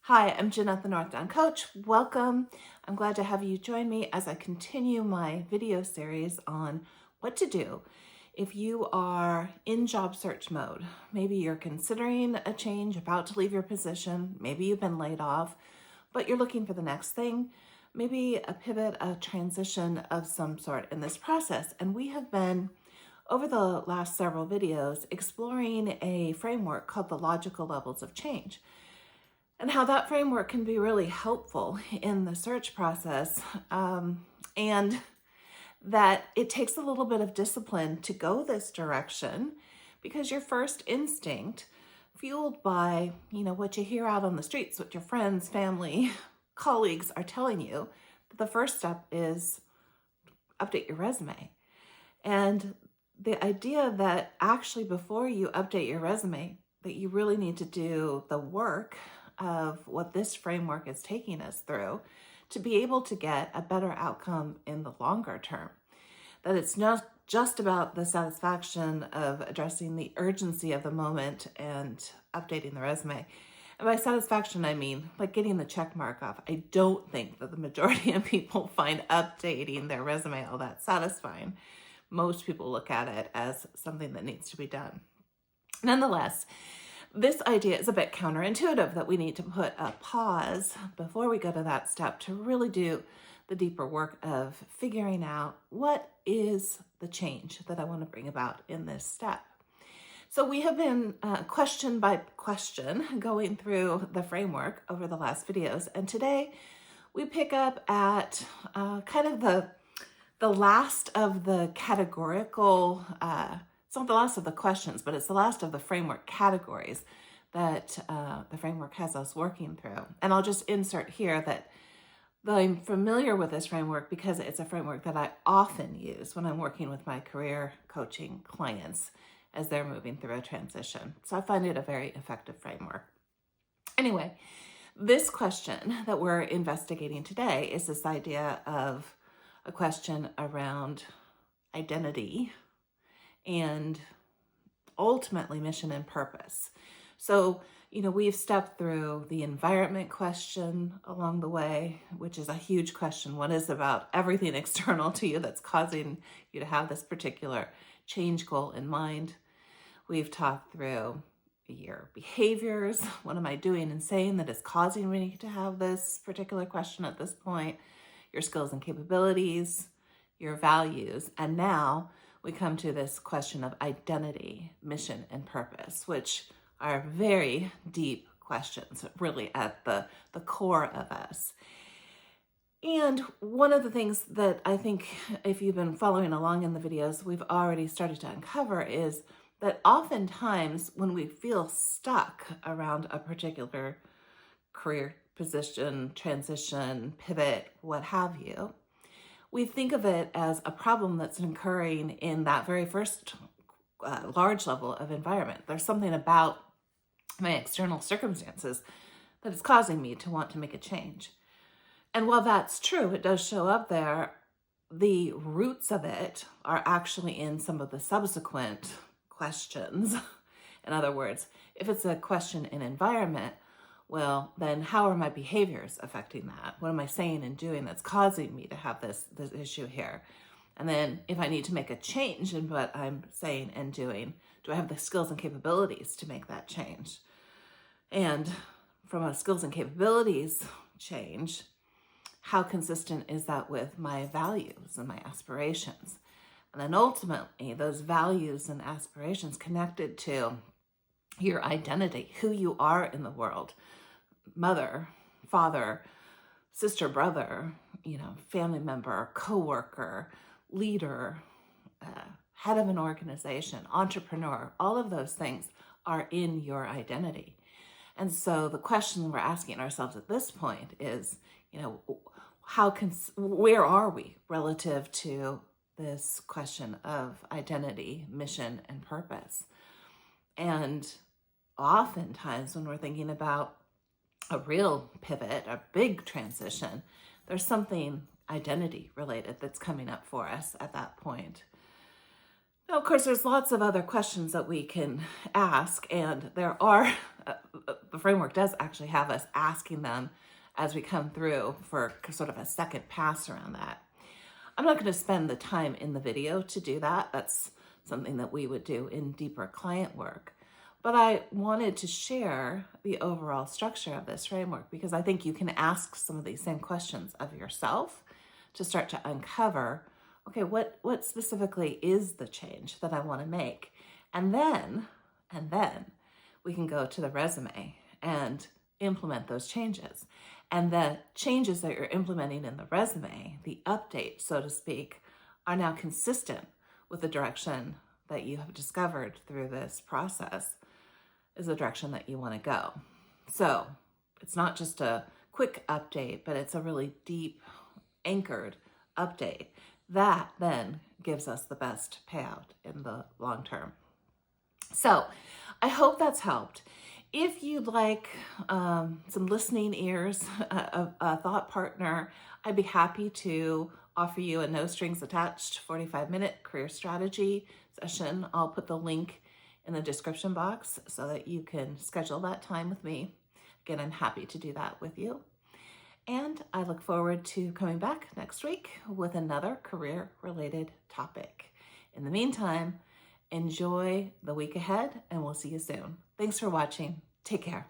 Hi, I'm Jeanette, the North Down Coach. Welcome. I'm glad to have you join me as I continue my video series on what to do if you are in job search mode. Maybe you're considering a change, about to leave your position. Maybe you've been laid off, but you're looking for the next thing. Maybe a pivot, a transition of some sort in this process. And we have been, over the last several videos, exploring a framework called the logical levels of change, and how that framework can be really helpful in the search process, and that it takes a little bit of discipline to go this direction, because your first instinct, fueled by what you hear out on the streets, what your friends, family, colleagues are telling you, the first step is update your resume. And the idea that actually before you update your resume, that you really need to do the work of what this framework is taking us through to be able to get a better outcome in the longer term. That it's not just about the satisfaction of addressing the urgency of the moment and updating the resume. And by satisfaction, I mean like getting the check mark off. I don't think that the majority of people find updating their resume all that satisfying. Most people look at it as something that needs to be done. Nonetheless, this idea is a bit counterintuitive, that we need to put a pause before we go to that step to really do the deeper work of figuring out what is the change that I want to bring about in this step. So we have been question by question going through the framework over the last videos, and today we pick up at kind of the last of the categorical it's not the last of the questions, but it's the last of the framework categories that the framework has us working through. And I'll just insert here that I'm familiar with this framework because it's a framework that I often use when I'm working with my career coaching clients as they're moving through a transition. So I find it a very effective framework. Anyway, this question that we're investigating today is this idea of a question around identity and ultimately mission and purpose. So, we've stepped through the environment question along the way, which is a huge question. What is about everything external to you that's causing you to have this particular change goal in mind? We've talked through your behaviors. What am I doing and saying that is causing me to have this particular question at this point? Your skills and capabilities, your values, and now we come to this question of identity, mission, and purpose, which are very deep questions, really at the core of us. And one of the things that I think, if you've been following along in the videos, we've already started to uncover is that oftentimes when we feel stuck around a particular career position, transition, pivot, what have you, we think of it as a problem that's occurring in that very first large level of environment. There's something about my external circumstances that is causing me to want to make a change. And while that's true, it does show up there, the roots of it are actually in some of the subsequent questions. In other words, if it's a question in environment, well, then how are my behaviors affecting that? What am I saying and doing that's causing me to have this issue here? And then if I need to make a change in what I'm saying and doing, do I have the skills and capabilities to make that change? And from a skills and capabilities change, how consistent is that with my values and my aspirations? And then ultimately, those values and aspirations connected to your identity, who you are in the world, mother, father, sister, brother, family member, coworker, leader, head of an organization, entrepreneur, all of those things are in your identity. And so the question we're asking ourselves at this point is, where are we relative to this question of identity, mission, and purpose? And oftentimes when we're thinking about a real pivot, a big transition, there's something identity related that's coming up for us at that point. Now, of course, there's lots of other questions that we can ask, and there are, the framework does actually have us asking them as we come through for sort of a second pass around that. I'm not going to spend the time in the video to do that. That's something that we would do in deeper client work. But I wanted to share the overall structure of this framework because I think you can ask some of these same questions of yourself to start to uncover, okay, what specifically is the change that I want to make? And then we can go to the resume and implement those changes. And the changes that you're implementing in the resume, the update, so to speak, are now consistent with the direction that you have discovered through this process is the direction that you want to go. So it's not just a quick update, but it's a really deep, anchored update that then gives us the best payout in the long term. So I hope that's helped. If you'd like some listening ears, a thought partner, I'd be happy to offer you a no strings attached 45-minute career strategy session. I'll put the link in the description box so that you can schedule that time with me. Again, I'm happy to do that with you. And I look forward to coming back next week with another career-related topic. In the meantime, enjoy the week ahead, and we'll see you soon. Thanks for watching. Take care.